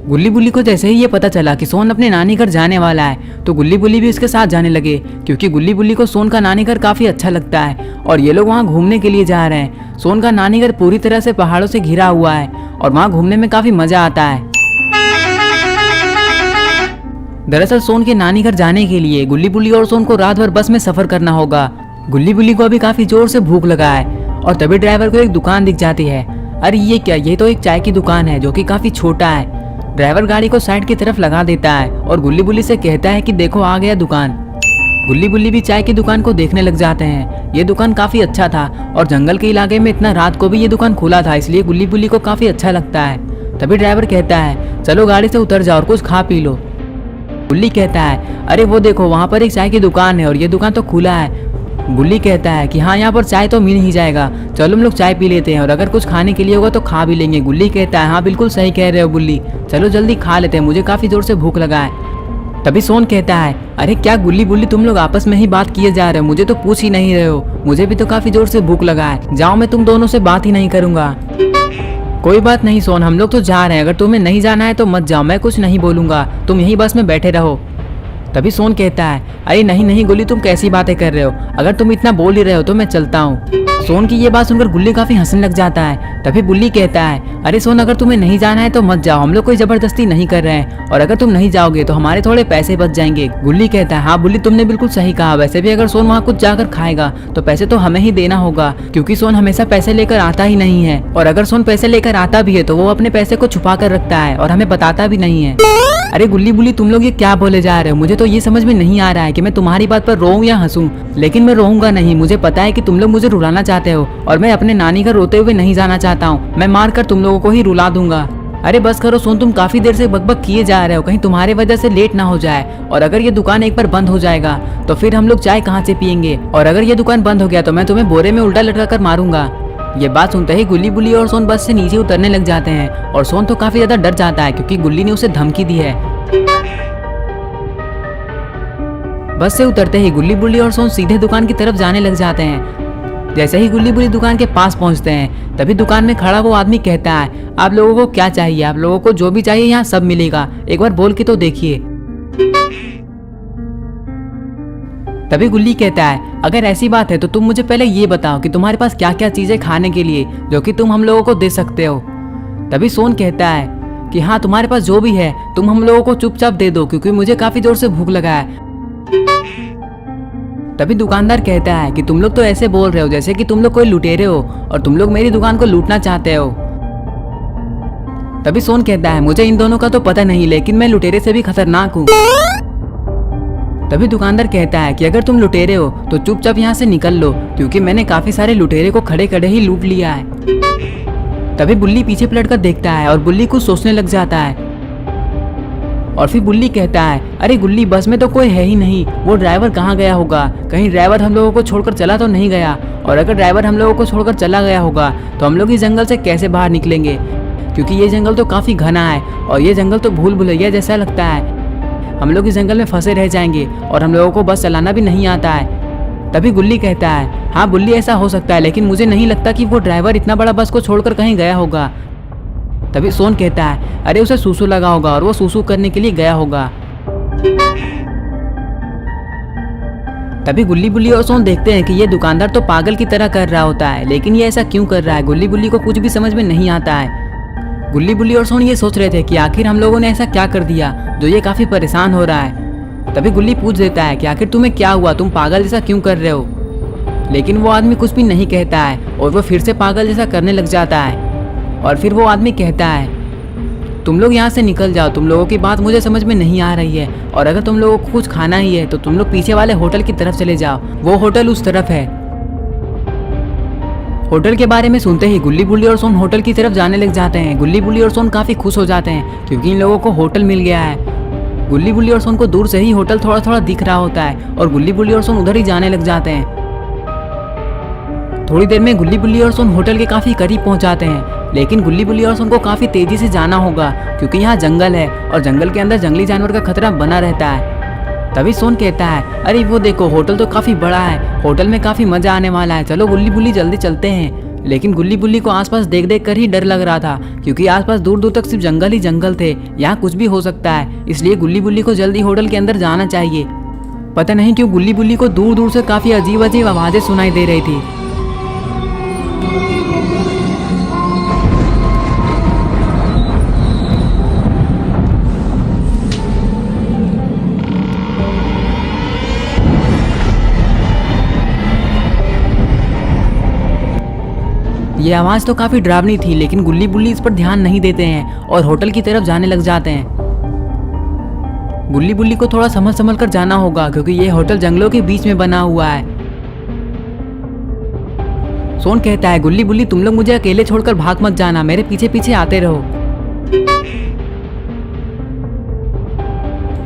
गुल्ली बुल्ली को जैसे ही ये पता चला कि सोन अपने नानी घर जाने वाला है तो गुल्ली बुल्ली भी उसके साथ जाने लगे, क्योंकि गुल्ली बुल्ली को सोन का नानी घर काफी अच्छा लगता है और ये लोग वहाँ घूमने के लिए जा रहे हैं। सोन का नानी घर पूरी तरह से पहाड़ों से घिरा हुआ है और वहाँ घूमने में काफी मजा आता है। दरअसल सोन के नानी घर जाने के लिए गुल्ली बुल्ली और सोन को रात भर बस में सफर करना होगा। गुल्ली बुल्ली को अभी काफी जोर से भूख लगा है और तभी ड्राइवर को एक दुकान दिख जाती है। अरे ये क्या, ये तो एक चाय की दुकान है जो कि काफी छोटा है। ड्राइवर गाड़ी को साइड की तरफ लगा देता है और गुल्ली बुल्ली से कहता है कि देखो आ गया दुकान। गुल्ली बुल्ली भी चाय की दुकान को देखने लग जाते हैं। ये दुकान काफी अच्छा था और जंगल के इलाके में इतना रात को भी ये दुकान खुला था, इसलिए गुल्ली बुल्ली को काफी अच्छा लगता है। तभी ड्राइवर कहता है चलो गाड़ी से उतर जाओ और कुछ खा पी लो। गुल्ली कहता है अरे वो देखो वहाँ पर एक चाय की दुकान है और ये दुकान तो खुला है। गुल्ली कहता है कि हाँ यहाँ पर चाय तो मिल ही जाएगा, चलो हम लोग चाय पी लेते हैं और अगर कुछ खाने के लिए होगा तो खा भी लेंगे। गुल्ली कहता है हाँ बिल्कुल सही कह रहे हो बुल्ली, चलो जल्दी खा लेते हैं, मुझे काफी जोर से भूख लगा है। तभी सोन कहता है अरे क्या गुल्ली बुल्ली तुम लोग आपस में ही बात किए जा रहे हो, मुझे तो पूछ ही नहीं रहे हो, मुझे भी तो काफी जोर से भूख लगा है, जाओ मैं तुम दोनों से बात ही नहीं करूंगा। कोई बात नहीं सोन, हम लोग तो जा रहे हैं, अगर तुम्हें नहीं जाना है तो मत जाओ, मैं कुछ नहीं बोलूंगा, तुम यही बस में बैठे रहो। तभी सोन कहता है अरे नहीं नहीं गुल्ली तुम कैसी बातें कर रहे हो, अगर तुम इतना बोल ही रहे हो तो मैं चलता हूँ। सोन की ये बात सुनकर गुल्ली काफी हंसने लग जाता है। तभी बुल्ली कहता है अरे सोन अगर तुम्हें नहीं जाना है तो मत जाओ, हम लोग कोई जबरदस्ती नहीं कर रहे हैं और अगर तुम नहीं जाओगे तो हमारे थोड़े पैसे बच जाएंगे। गुल्ली कहता है हाँ बुल्ली तुमने बिल्कुल सही कहा, वैसे भी अगर सोन वहाँ कुछ जाकर खाएगा तो पैसे तो हमें ही देना होगा, क्योंकि सोन हमेशा पैसे लेकर आता ही नहीं है और अगर सोन पैसे लेकर आता भी है तो वो अपने पैसे को छुपा कर रखता है और हमें बताता भी नहीं है। अरे गुल्ली बुल्ली तुम लोग ये क्या बोले जा रहे हो, मुझे तो ये समझ में नहीं आ रहा है कि मैं तुम्हारी बात पर रोऊं या हंसूं, लेकिन मैं रोऊंगा नहीं, मुझे पता है कि तुम लोग मुझे रुलाना चाहते हो और मैं अपने नानी घर रोते हुए नहीं जाना चाहता हूँ, मैं मार कर तुम लोगों को ही रुला दूंगा। अरे बस करो सोन, तुम काफी देर से बकबक किए जा रहे हो, कहीं तुम्हारे वजह से लेट ना हो जाए और अगर ये दुकान एक बार बंद हो जाएगा तो फिर हम लोग चाय कहाँ से पियेंगे और अगर ये दुकान बंद हो गया तो मैं तुम्हें बोरे में उल्टा लटका कर मारूंगा। ये बात सुनते ही गुल्ली बुल्ली और सोन बस से नीचे उतरने लग जाते हैं और सोन तो काफी ज्यादा डर जाता है क्योंकि गुल्ली ने उसे धमकी दी है। बस से उतरते ही गुल्ली बुल्ली और सोन सीधे दुकान की तरफ जाने लग जाते हैं। जैसे ही गुल्ली बुल्ली दुकान के पास पहुंचते हैं तभी दुकान में खड़ा वो आदमी कहता है आप लोगों को क्या चाहिए, आप लोगों को जो भी चाहिए यहाँ सब मिलेगा, एक बार बोल के तो देखिए। तभी गुल्ली कहता है अगर ऐसी बात है तो तुम मुझे पहले ये बताओ कि तुम्हारे पास क्या क्या चीजें खाने के लिए जो कि तुम हम लोगों को दे सकते हो। तभी सोन कहता है कि हाँ तुम्हारे पास जो भी है तुम हम लोगों को चुपचाप दे दो, क्योंकि मुझे काफी जोर से भूख लगा है। तभी दुकानदार कहता है कि तुम लोग तो ऐसे बोल रहे हो जैसे कि तुम लोग कोई लुटेरे हो और तुम लोग मेरी दुकान को लूटना चाहते हो। तभी सोन कहता है मुझे इन दोनों का तो पता नहीं, लेकिन मैं लुटेरे से भी खतरनाक हूँ। तभी दुकानदार कहता है कि अगर तुम लुटेरे हो तो चुपचाप यहाँ से निकल लो, क्योंकि मैंने काफी सारे लुटेरे को खड़े खड़े ही लूट लिया है। तभी बुल्ली पीछे पलटकर देखता है और बुल्ली कुछ सोचने लग जाता है और फिर बुल्ली कहता है अरे गुल्ली बस में तो कोई है ही नहीं, वो ड्राइवर कहाँ गया होगा, कहीं ड्राइवर हम लोगों को छोड़कर चला तो नहीं गया, और अगर ड्राइवर हम लोगों को छोड़कर चला गया होगा तो हम लोग इस जंगल से कैसे बाहर निकलेंगे, क्योंकि ये जंगल तो काफी घना है और ये जंगल तो भूल भुलैया जैसा लगता है, हम लोग इस जंगल में फंसे रह जाएंगे और हम लोगों को बस चलाना भी नहीं आता है। तभी गुल्ली कहता है हाँ बुल्ली ऐसा हो सकता है, लेकिन मुझे नहीं लगता कि वो ड्राइवर इतना बड़ा बस को छोड़कर कहीं गया होगा। तभी सोन कहता है अरे उसे सूसू लगा होगा और वो सूसू करने के लिए गया होगा। तभी गुल्ली बुल्ली और सोन देखते हैं कि ये दुकानदार तो पागल की तरह कर रहा होता है, लेकिन ये ऐसा क्यों कर रहा है गुल्ली बुल्ली को कुछ भी समझ में नहीं आता है। गुल्ली बुल्ली और सोन ये सोच रहे थे कि आखिर हम लोगों ने ऐसा क्या कर दिया जो ये काफी परेशान हो रहा है। तभी गुल्ली पूछ देता है कि आखिर तुम्हें क्या हुआ, तुम पागल जैसा क्यों कर रहे हो, लेकिन वो आदमी कुछ भी नहीं कहता है और वो फिर से पागल जैसा करने लग जाता है। और फिर वो आदमी कहता है तुम लोग यहाँ से निकल जाओ, तुम लोगों की बात मुझे समझ में नहीं आ रही है और अगर तुम लोगों को कुछ खाना ही है तो तुम लोग पीछे वाले होटल की तरफ चले जाओ, वो होटल उस तरफ है। होटल के बारे में सुनते ही गुल्ली बुल्ली और सोन होटल की तरफ जाने लग जाते हैं। गुल्ली बुल्ली और सोन काफी खुश हो जाते हैं क्योंकि इन लोगों को होटल मिल गया है। गुल्ली बुल्ली और सोन को दूर से ही होटल थोड़ा थोड़ा दिख रहा होता है और गुल्ली बुल्ली और सोन उधर ही जाने लग जाते हैं। थोड़ी देर में गुल्ली बुल्ली और सोन होटल के काफी करीब पहुंच जाते हैं, लेकिन गुल्ली बुल्ली और सोन को काफी तेजी से जाना होगा क्योंकि यहाँ जंगल है और जंगल के अंदर जंगली जानवर का खतरा बना रहता है। तभी सोन कहता है अरे वो देखो होटल तो काफी बड़ा है, होटल में काफी मजा आने वाला है, चलो गुल्ली बुल्ली जल्दी चलते हैं। लेकिन गुल्ली बुल्ली को आसपास देख देख कर ही डर लग रहा था, क्योंकि आसपास दूर दूर तक सिर्फ जंगल ही जंगल थे। यहाँ कुछ भी हो सकता है, इसलिए गुल्ली बुल्ली को जल्दी होटल के अंदर जाना चाहिए। पता नहीं क्यों गुल्ली बुल्ली को दूर दूर से काफी अजीब अजीब आवाजें सुनाई दे रही थी। ये आवाज तो काफी डरावनी थी, लेकिन गुल्ली बुल्ली इस पर ध्यान नहीं देते हैं और होटल की तरफ जाने लग जाते हैं। गुल्ली बुल्ली को थोड़ा संभल संभल कर जाना होगा, क्योंकि ये होटल जंगलों के बीच में बना हुआ है। सोन कहता है, गुल्ली बुल्ली तुम लोग मुझे अकेले छोड़कर भाग मत जाना, मेरे पीछे पीछे आते रहो।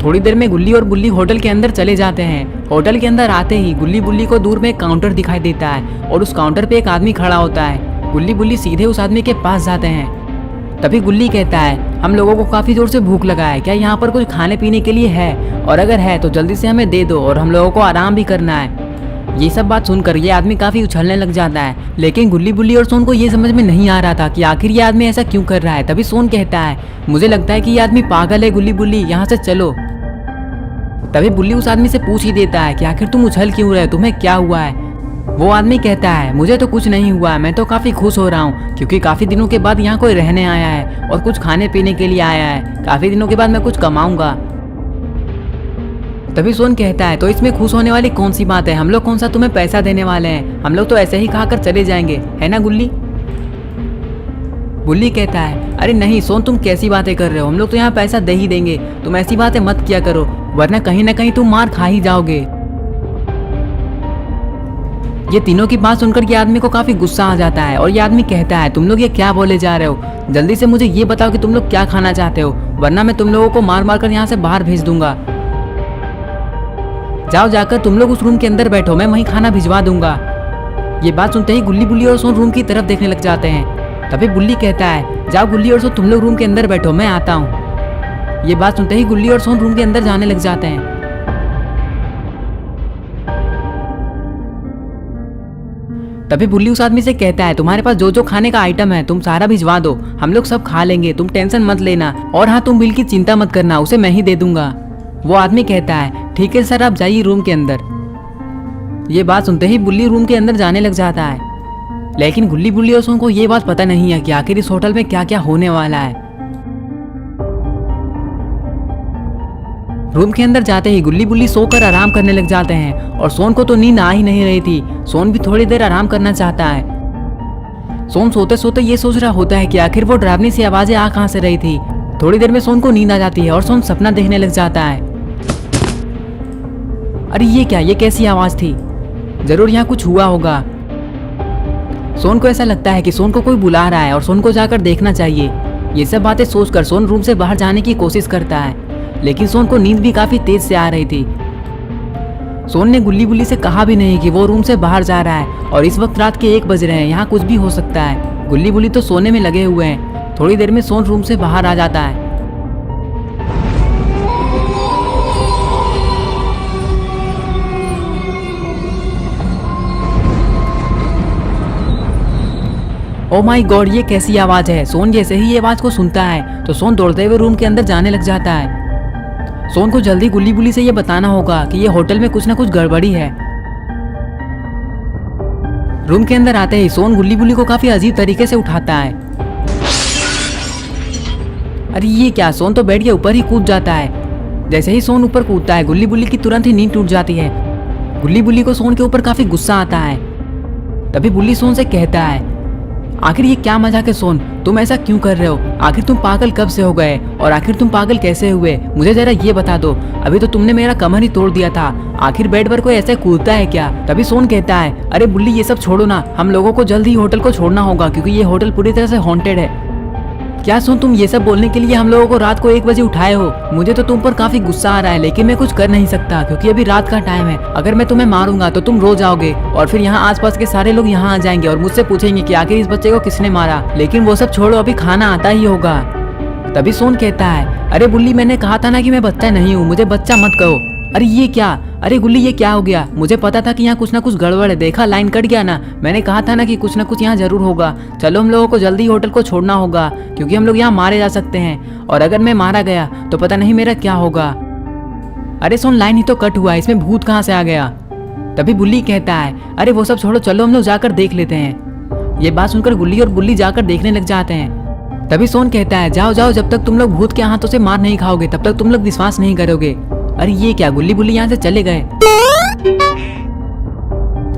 थोड़ी देर में गुल्ली और बुल्ली होटल के अंदर चले जाते हैं। होटल के अंदर आते ही गुल्ली बुल्ली को दूर में एक काउंटर दिखाई देता है और उस काउंटर पे एक आदमी खड़ा होता है। गुल्ली बुल्ली सीधे उस आदमी के पास जाते हैं। तभी गुल्ली कहता है, हम लोगों को काफी जोर से भूख लगा है, क्या यहाँ पर कुछ खाने पीने के लिए है? और अगर है तो जल्दी से हमें दे दो, और हम लोगों को आराम भी करना है। ये सब बात सुनकर ये आदमी काफी उछलने लग जाता है, लेकिन गुल्ली बुल्ली और सोन को ये समझ में नहीं आ रहा था कि आखिर ये आदमी ऐसा क्यों कर रहा है। तभी सोन कहता है, मुझे लगता है कि ये आदमी पागल है, गुल्ली बुल्ली यहाँ से चलो। तभी बुल्ली उस आदमी से पूछ ही देता है कि आखिर तुम उछल क्यों रहे, तुम्हें क्या हुआ है? वो आदमी कहता है, मुझे तो कुछ नहीं हुआ, मैं तो काफी खुश हो रहा हूँ, क्योंकि काफी दिनों के बाद यहाँ कोई रहने आया है और कुछ खाने पीने के लिए आया है। काफी दिनों के बाद मैं कुछ कमाऊंगा। तभी सोन कहता है, तो इसमें खुश होने वाली कौन सी बात है? हम लोग कौन सा तुम्हें पैसा देने वाले हैं, हम लोग तो ऐसे ही खाकर चले जाएंगे, है ना गुल्ली? बुल्ली कहता है, अरे नहीं सोन, तुम कैसी बातें कर रहे हो, हम लोग तो यहाँ पैसा दे ही देंगे, तुम ऐसी बातें मत किया करो, वरना कहीं ना कहीं तुम मार खा ही जाओगे। ये तीनों की बात सुनकर ये आदमी को काफी गुस्सा आ जाता है और ये आदमी कहता है, तुम लोग ये क्या बोले जा रहे हो? जल्दी से मुझे ये बताओ कि तुम लोग क्या खाना चाहते हो, वरना मैं तुम लोगों को मार मार कर यहाँ से बाहर भेज दूंगा। जाओ जाकर तुम लोग उस रूम के अंदर बैठो, मैं वहीं खाना भिजवा दूंगा। ये बात सुनते ही गुल्ली बुल्ली और सोन रूम की तरफ देखने लग जाते हैं। तभी बुल्ली कहता है, जाओ गुल्ली और सोन तुम लोग रूम के अंदर बैठो, मैं आता हूँ। ये बात सुनते ही गुल्ली और सोन रूम के अंदर जाने लग जाते हैं। तभी बुल्ली उस आदमी से कहता है, तुम्हारे पास जो जो खाने का आइटम है तुम सारा भिजवा दो, हम लोग सब खा लेंगे, तुम टेंशन मत लेना, और हाँ तुम बिल की चिंता मत करना, उसे मैं ही दे दूंगा। वो आदमी कहता है, ठीक है सर, आप जाइए रूम के अंदर। ये बात सुनते ही बुल्ली रूम के अंदर जाने लग जाता है, लेकिन गुल्ली बुल्ली और सोन को ये बात पता नहीं है कि आखिर इस होटल में क्या क्या होने वाला है। रूम के अंदर जाते ही गुल्ली बुल्ली सोकर आराम करने लग जाते हैं और सोन को तो नींद आ ही नहीं रही थी। सोन भी थोड़ी देर आराम करना चाहता है। सोन सोते सोते ये सोच रहा होता है कि आखिर वो डरावनी सी आवाजें आ कहां से रही थी। थोड़ी देर में सोन को नींद आ जाती है और सोन सपना देखने लग जाता है। अरे ये क्या, ये कैसी आवाज थी? जरूर यहाँ कुछ हुआ होगा। सोन को ऐसा लगता है कि सोन को कोई बुला रहा है और सोन को जाकर देखना चाहिए। ये सब बातें सोचकर सोन रूम से बाहर जाने की कोशिश करता है, लेकिन सोन को नींद भी काफी तेज से आ रही थी। सोन ने गुल्ली बुल्ली से कहा भी नहीं कि वो रूम से बाहर जा रहा है और इस वक्त रात के 1 बज रहे हैं, यहाँ कुछ भी हो सकता है। गुल्ली बुल्ली तो सोने में लगे हुए हैं। थोड़ी देर में सोन रूम से बाहर आ जाता है। ओ माय गॉड, ये कैसी आवाज है? सोन जैसे ही ये आवाज को सुनता है तो सोन दौड़ते हुए रूम के अंदर जाने लग जाता है। सोन को जल्दी गुल्ली बुल्ली से ये बताना होगा कि ये होटल में कुछ ना कुछ गड़बड़ी है। रूम के अंदर आते ही सोन गुल्ली बुल्ली को काफी अजीब तरीके से उठाता है। अरे ये क्या, सोन तो बेड के ऊपर ही कूद जाता है। जैसे ही सोन ऊपर कूदता है गुल्ली बुल्ली की तुरंत ही नींद टूट जाती है। गुल्ली बुल्ली को सोन के ऊपर काफी गुस्सा आता है। तभी बुल्ली सोन से कहता है, आखिर ये क्या मजाक है सोन, तुम ऐसा क्यों कर रहे हो? आखिर तुम पागल कब से हो गए और आखिर तुम पागल कैसे हुए, मुझे जरा ये बता दो। अभी तो तुमने मेरा कमर ही तोड़ दिया था, आखिर बेड पर कोई ऐसे कूदता है क्या? तभी सोन कहता है, अरे बुल्ली ये सब छोड़ो ना, हम लोगों को जल्दी ही होटल को छोड़ना होगा क्योंकि ये होटल पूरी तरह से हॉन्टेड है। क्या सोन, तुम ये सब बोलने के लिए हम लोगों को रात को 1 बजे उठाए हो? मुझे तो तुम पर काफी गुस्सा आ रहा है, लेकिन मैं कुछ कर नहीं सकता क्योंकि अभी रात का टाइम है। अगर मैं तुम्हें मारूंगा तो तुम रो जाओगे और फिर यहाँ आसपास के सारे लोग यहाँ आ जाएंगे और मुझसे पूछेंगे कि आखिर इस बच्चे को किसने मारा। लेकिन वो सब छोड़ो, अभी खाना आता ही होगा। तभी सोन कहता है, अरे बुल्ली, मैंने कहा था ना कि मैं बच्चा नहीं हूँ, मुझे बच्चा मत कहो। अरे ये क्या, अरे गुल्ली ये क्या हो गया? मुझे पता था कि यहाँ कुछ ना कुछ गड़बड़ है, देखा लाइन कट गया ना, मैंने कहा था ना कि कुछ ना कुछ यहाँ जरूर होगा। चलो हम लोगों को जल्दी होटल को छोड़ना होगा क्योंकि हम लोग यहाँ मारे जा सकते हैं, और अगर मैं मारा गया तो पता नहीं मेरा क्या होगा। अरे सुन, लाइन ही तो कट हुआ है, इसमें भूत कहाँ से आ गया? तभी बुल्ली कहता है अरे वो सब छोड़ो, चलो हम लोग जाकर देख लेते हैं। ये बात सुनकर गुल्ली और बुल्ली जाकर देखने लग जाते हैं। तभी सोन कहता है जाओ जाओ, जब तक तुम लोग भूत के हाथों से मार नहीं खाओगे तब तक तुम लोग विश्वास नहीं करोगे। अरे ये क्या, गुल्ली बुल्ली यहाँ से चले गए।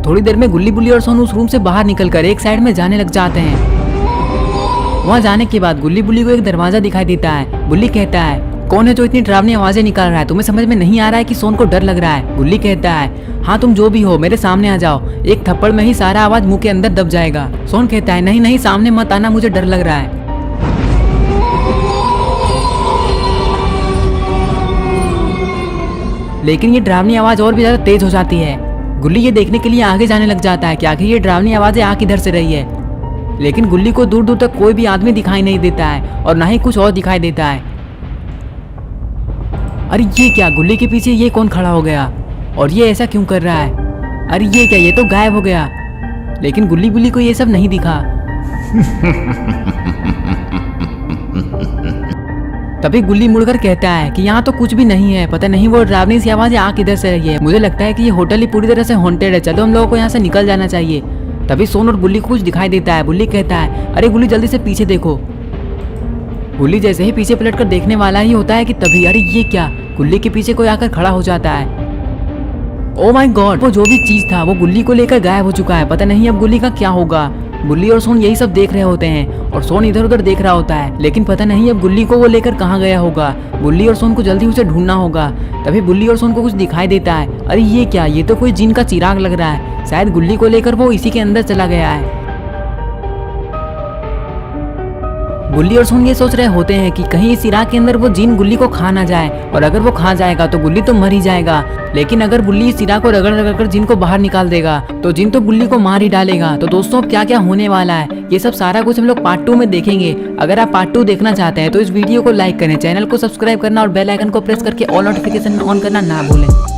थोड़ी देर में गुल्ली बुल्ली और सोन उस रूम से बाहर निकलकर एक साइड में जाने लग जाते हैं। वहां जाने के बाद गुल्ली बुल्ली को एक दरवाजा दिखाई देता है। बुल्ली कहता है कौन है जो इतनी डरावनी आवाजें निकाल रहा है? तुम्हें समझ में नहीं आ रहा है कि सोन को डर लग रहा है? गुल्ली कहता है हाँ तुम जो भी हो मेरे सामने आ जाओ, एक थप्पड़ में ही सारा आवाज मुंह के अंदर दब जाएगा। सोन कहता है नहीं नहीं सामने मत आना, मुझे डर लग रहा है। लेकिन ये डरावनी आवाज और भी ज्यादा तेज हो जाती है। गुल्ली ये देखने के लिए आगे जाने लग जाता है कि आखिर ये डरावनी आवाजें आ किधर से रही है। लेकिन गुल्ली को दूर दूर तक कोई भी आदमी दिखाई नहीं देता है और ना ही कुछ और दिखाई देता है। अरे ये क्या, गुल्ली के पीछे ये कौन खड़ा हो गया और ये ऐसा क्यों कर रहा है? अरे ये क्या, ये तो गायब हो गया। लेकिन गुल्ली बुल्ली को ये सब नहीं दिखा। तभी गुल्ली मुड़कर कहता है कि यहाँ तो कुछ भी नहीं है, पता नहीं वो डरावनी सी आवाज आ किधर से रही है। मुझे लगता है कि ये होटल ही पूरी तरह से हॉन्टेड है, चलो हम लोगों को यहाँ से निकल जाना चाहिए। तभी सोन और बुल्ली को कुछ दिखाई देता है। बुल्ली कहता है अरे गुल्ली जल्दी से पीछे देखो। गुल्ली जैसे ही पीछे पलटकर देखने वाला ही होता है कि तभी अरे ये क्या, गुल्ली के पीछे कोई आकर खड़ा हो जाता है। ओ माय गॉड, वो जो भी चीज था वो गुल्ली को लेकर गायब हो चुका है। पता नहीं अब गुल्ली का क्या होगा। बुल्ली और सोन यही सब देख रहे होते हैं और सोन इधर उधर देख रहा होता है, लेकिन पता नहीं अब गुल्ली को वो लेकर कहाँ गया होगा। बुल्ली और सोन को जल्दी उसे ढूंढना होगा। तभी बुल्ली और सोन को कुछ दिखाई देता है। अरे ये क्या, ये तो कोई जिन का चिराग लग रहा है, शायद गुल्ली को लेकर वो इसी के अंदर चला गया है। बुल्ली और सोन ये सोच रहे होते हैं कि कहीं इस चिराग के अंदर वो जिन गुल्ली को खा ना जाए, और अगर वो खा जाएगा तो गुल्ली तो मर ही जाएगा। लेकिन अगर बुल्ली इस चिराग को रगड़ रगड़ कर जिन को बाहर निकाल देगा तो जिन तो बुल्ली को मार ही डालेगा। तो दोस्तों अब क्या क्या होने वाला है ये सब सारा कुछ हम लोग पार्ट 2 में देखेंगे। अगर आप पार्ट 2 देखना चाहते हैं तो इस वीडियो को लाइक करें, चैनल को सब्सक्राइब करना और बेल आइकन को प्रेस करके ऑल नोटिफिकेशन ऑन करना ना भूलें।